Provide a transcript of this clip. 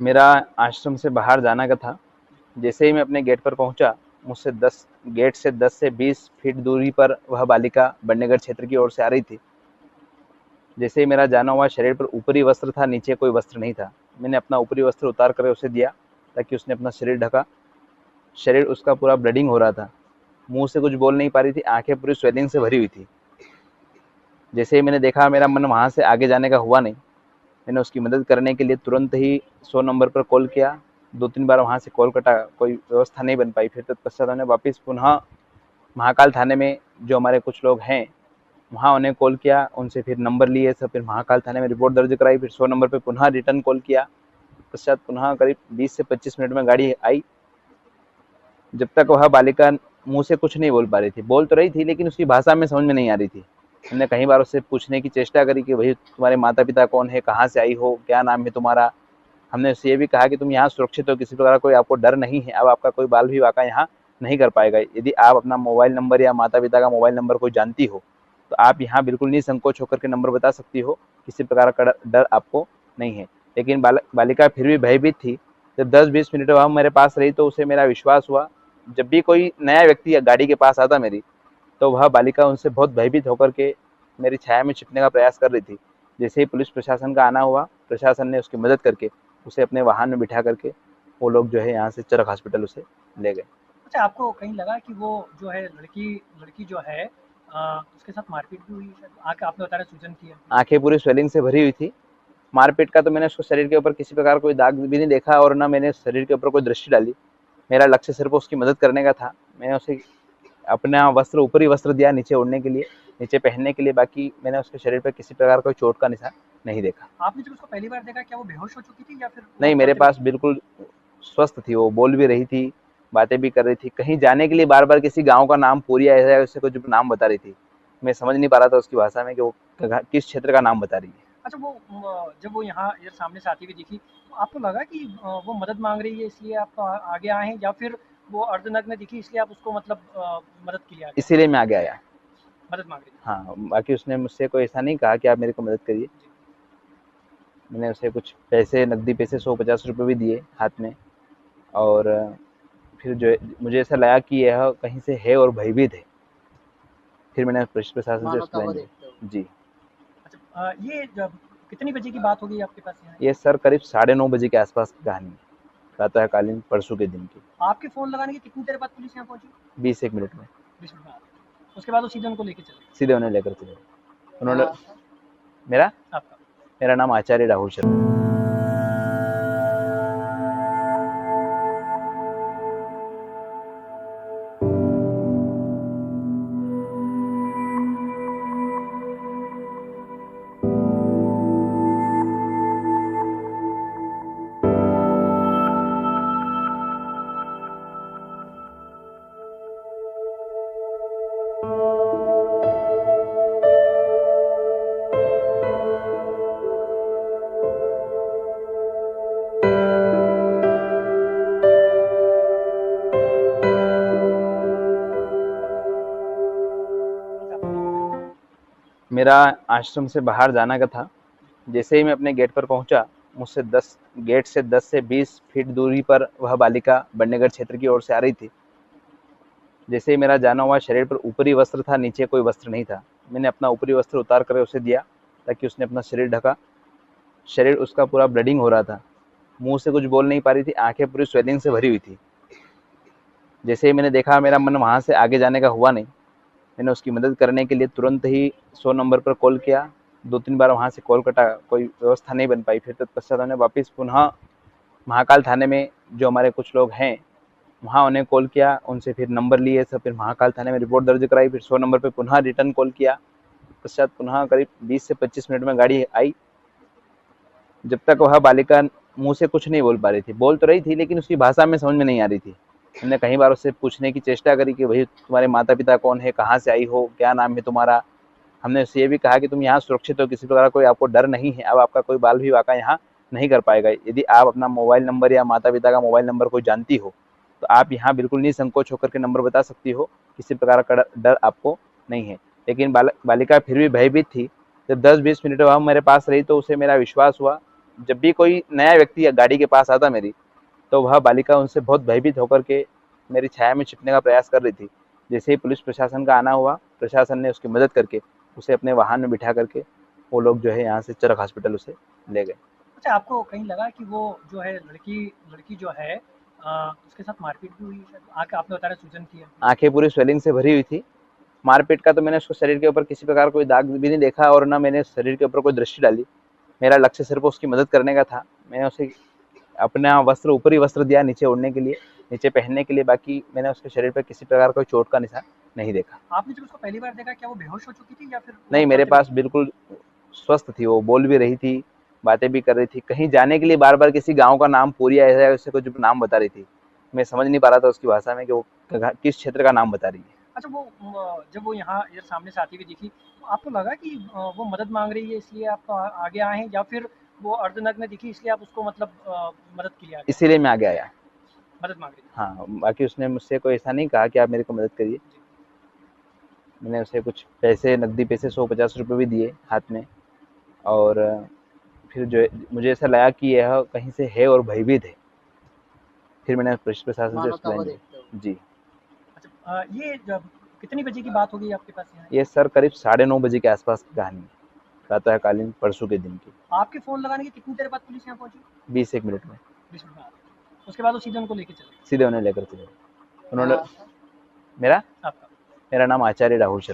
मेरा आश्रम से बाहर जाना का था। जैसे ही मैं अपने गेट पर पहुंचा, मुझसे 10 से 20 फीट दूरी पर वह बालिका बंडेगढ़ क्षेत्र की ओर से आ रही थी। जैसे ही मेरा जाना हुआ, शरीर पर ऊपरी वस्त्र था, नीचे कोई वस्त्र नहीं था। मैंने अपना ऊपरी वस्त्र उतार कर उसे दिया ताकि उसने अपना शरीर ढका। शरीर उसका पूरा ब्लीडिंग हो रहा था, मुंह से कुछ बोल नहीं पा रही थी, आंखें पूरी स्वेलिंग से भरी हुई थी। जैसे ही मैंने देखा, मेरा मन वहां से आगे जाने का हुआ नहीं। मैंने उसकी मदद करने के लिए तुरंत ही 100 नंबर पर कॉल किया। 2-3 बार वहां से कॉल कटा, कोई व्यवस्था नहीं बन पाई। फिर तत्पश्चात हमने वापस पुनः महाकाल थाने में जो हमारे कुछ लोग हैं, वहाँ उन्हें कॉल किया, उनसे फिर नंबर लिए सब, फिर महाकाल थाने में रिपोर्ट दर्ज कराई। फिर 100 नंबर पर पुनः रिटर्न कॉल किया। पश्चात पुनः करीब 20 से 25 मिनट में गाड़ी आई। जब तक वह बालिका मुंह से कुछ नहीं बोल पा रही थी, बोल तो रही थी लेकिन उसकी भाषा में समझ में नहीं आ रही थी। हमने कई बार उससे पूछने की चेष्टा करी कि भाई तुम्हारे माता पिता कौन है, कहाँ से आई हो, क्या नाम है तुम्हारा। हमने उससे ये भी कहा कि तुम यहाँ सुरक्षित हो, किसी प्रकार कोई आपको डर नहीं है, अब आपका कोई बाल भी वाका यहाँ नहीं कर पाएगा। यदि आप अपना मोबाइल नंबर या माता पिता का मोबाइल नंबर कोई जानती हो तो आप यहाँ बिल्कुल निसंकोच होकर के नंबर बता सकती हो, किसी प्रकार का डर आपको नहीं है। लेकिन बालिका फिर भी भयभीत थी। जब 10-20 मिनट वह मेरे पास रही तो उसे मेरा विश्वास हुआ। जब भी कोई नया व्यक्ति गाड़ी के पास आता मेरी, तो वह बालिका उनसे बहुत भयभीत होकर के मेरी छाया में छिपने का प्रयास कर रही थी। जैसे ही पुलिस प्रशासन का आना हुआ, प्रशासन ने उसकी मदद करके उसे अपने वाहन में बिठा करके वो लोग जो है यहाँ से चरक हॉस्पिटल उसे ले गए। अच्छा, आपको कहीं लगा कि वो जो है लड़की लड़की जो है उसके साथ मारपीट भी हुई शायद? आके आपने बताया सूजन की है। आंखें पूरी स्वेलिंग से भरी हुई थी। मारपीट का तो मैंने उसको शरीर के ऊपर किसी प्रकार कोई दाग भी नहीं देखा और ना मैंने शरीर के ऊपर कोई दृष्टि डाली। मेरा लक्ष्य सिर्फ उसकी मदद करने का था। मैंने उसे अपना वस्त्र, ऊपरी वस्त्र दिया नीचे ओढ़ने के लिए, नीचे पहनने के लिए। बाकी मैंने उसके शरीर पर किसी प्रकार का चोट का निशान नहीं देखा। आपने जब उसको पहली बार देखा, क्या वो बेहोश हो चुकी थी या फिर वो नहीं, मेरे चलते भी? पास बिल्कुल स्वस्थ थी, वो बोल भी रही थी, बातें भी कर रही थी। कहीं जाने के लिए बार बार किसी गांव का नाम, पूरी ऐसा ऐसे कुछ नाम बता रही थी। मैं समझ नहीं पा रहा था उसकी भाषा में कि वो किस क्षेत्र का नाम बता रही है। अच्छा, वो जब वो यहाँ इधर सामने से आती हुई दिखी, तो आपको लगा कि वो मदद माँग रही है इसलिए आप आगे आए हैं, या फिर वो अर्धनग्न दिखी इसलिए आप उसको मतलब मदद के लिए आगे आए? इसीलिए मैं आगे आया। मदद माँग रही थी। हाँ, बाकी उसने मुझसे कोई ऐसा नहीं कहा कि आप मेरे को मदद करिए। जी। मैंने उसे कुछ पैसे, नकदी पैसे 100-50 रुपये भी दिए हाथ में। और फिर जो है, मुझे ऐसा लगा कि यह कहीं से है और भयभीत है। फिर मैंने पुलिस प्रशासन से उसकी लाइन ली। जी। अच्छा, ये जब कितनी बजे की बात होगी आपके पास यहाँ? ये सर करीब 9:30 बजे के आसपास की कहानी है, प्रातःकालीन परसों के दिन की। आपके फ़ोन लगाने के कितनी देर बाद पुलिस यहाँ पहुँची? 20-1 मिनट में 20 मिनट बाद। उसके बाद वो सीधे उनको लेके चले गए। सीधे उन्हें लेकर चले गए। उन्होंने आपका? मेरा आपका? मेरा नाम आचार्य राहुल शर्मा। मेरा आश्रम से बाहर जाना का था। जैसे ही मैं अपने गेट पर पहुंचा, मुझसे 10 से 20 फीट दूरी पर वह बालिका बंडेगढ़ क्षेत्र की ओर से आ रही थी। जैसे ही मेरा जाना हुआ, शरीर पर ऊपरी वस्त्र था, नीचे कोई वस्त्र नहीं था। मैंने अपना ऊपरी वस्त्र उतार कर उसे दिया ताकि उसने अपना शरीर ढका। शरीर उसका पूरा ब्लीडिंग हो रहा था, मुंह से कुछ बोल नहीं पा रही थी, आंखें पूरी स्वेलिंग से भरी हुई थी। जैसे ही मैंने देखा, मेरा मन वहां से आगे जाने का हुआ नहीं। मैंने उसकी मदद करने के लिए तुरंत ही 100 नंबर पर कॉल किया। 2-3 बार वहां से कॉल कटा, कोई व्यवस्था नहीं बन पाई। फिर तत्पश्चात हमने वापस पुनः महाकाल थाने में जो हमारे कुछ लोग हैं, वहाँ उन्हें कॉल किया, उनसे फिर नंबर लिए सब, फिर महाकाल थाने में रिपोर्ट दर्ज कराई। फिर 100 नंबर पर पुनः रिटर्न कॉल किया। पश्चात पुनः करीब 20 से 25 मिनट में गाड़ी आई। जब तक वह बालिका मुंह से कुछ नहीं बोल पा रही थी, बोल तो रही थी लेकिन उसकी भाषा में समझ में नहीं आ रही थी। हमने कई बार उससे पूछने की चेष्टा करी कि भाई तुम्हारे माता पिता कौन है, कहाँ से आई हो, क्या नाम है तुम्हारा। हमने उससे ये भी कहा कि तुम यहाँ सुरक्षित हो, किसी प्रकार कोई आपको डर नहीं है, अब आपका कोई बाल भी वाका यहाँ नहीं कर पाएगा। यदि आप अपना मोबाइल नंबर या माता पिता का मोबाइल नंबर कोई जानती हो तो आप यहाँ बिल्कुल निसंकोच होकर के नंबर बता सकती हो, किसी प्रकार का डर आपको नहीं है। लेकिन बालिका फिर भी भयभीत थी। जब 10-20 मिनट वह मेरे पास रही तो उसे मेरा विश्वास हुआ। जब भी कोई नया व्यक्ति या गाड़ी के पास आता मेरी, तो वह बालिका उनसे बहुत भयभीत होकर के मेरी छाया में छिपने का प्रयास कर रही थी। जैसे ही पुलिस प्रशासन का आना हुआ, प्रशासन ने उसकी मदद करके उसे अपने वाहन में बिठा करके वो लोग जो है यहाँ से चरक हॉस्पिटल उसे ले गए। अच्छा, आपको कहीं लगा कि वो जो है लड़की लड़की जो है उसके साथ मारपीट भी हुई शायद? आपने बताया सूजन की है। आंखें पूरी स्वेलिंग से भरी हुई थी। मारपीट का तो मैंने उसको शरीर के ऊपर किसी प्रकार कोई दाग भी नहीं देखा और ना मैंने शरीर के ऊपर कोई दृष्टि डाली। मेरा लक्ष्य सिर्फ उसकी मदद करने का था। मैंने उसे अपना वस्त्र, ऊपरी वस्त्र दिया नीचे ओढ़ने के लिए, नीचे पहनने के लिए, बाकी मैंने उसके शरीर पर किसी प्रकार कोई चोट का निशान नहीं देखा। आपने जब उसको पहली बार देखा, क्या वो बेहोश हो चुकी थी या फिर वो नहीं, मेरे पलट भी पास गई? बिल्कुल स्वस्थ थी, वो बोल भी रही थी, बातें भी कर रही थी। कहीं जाने के लिए बार-बार किसी गाँव का नाम, पूरी ऐसा ऐसे कुछ नाम बता रही थी। मैं समझ नहीं पा रहा था उसकी भाषा में कि वो किस क्षेत्र का नाम बता रही है। अच्छा, वो जब वो यहाँ इधर सामने से आती हुई दिखी, तो आपको लगा कि वो मदद माँग रही है इसलिए आप आगे आए हैं, या फिर वो अर्धनग्न दिखी इसलिए आप उसको मतलब मदद के लिए आगे आए? इसीलिए मैं आगे आया। मदद माँग रही थी। हाँ, बाकी उसने मुझसे कोई ऐसा नहीं कहा कि आप मेरे को मदद करिए। जी। मैंने उसे कुछ पैसे, नकदी पैसे 100-50 रुपए भी दिए हाथ में, और फिर जो है मुझे ऐसा लगा कि यह कहीं से है और भयभीत है। फिर मैंने पुलिस प्रशासन से उसकी लाइन ली। जी। अच्छा, ये जब कितनी बजे की बात होगी आपके पास यहाँ? ये सर करीब 9:30 बजे के आसपास की कहानी है, प्रातःकालीन परसों के दिन की। आपके फ़ोन लगाने के कितनी देर बाद पुलिस यहाँ पहुँची? 20-1 मिनट में 20 मिनट बाद। उसके बाद वो सीधे उनको लेके चले गए। सीधे उन्हें लेकर चले गए। उन्होंने नाम? मेरा आपका? मेरा नाम आचार्य राहुल शर्मा।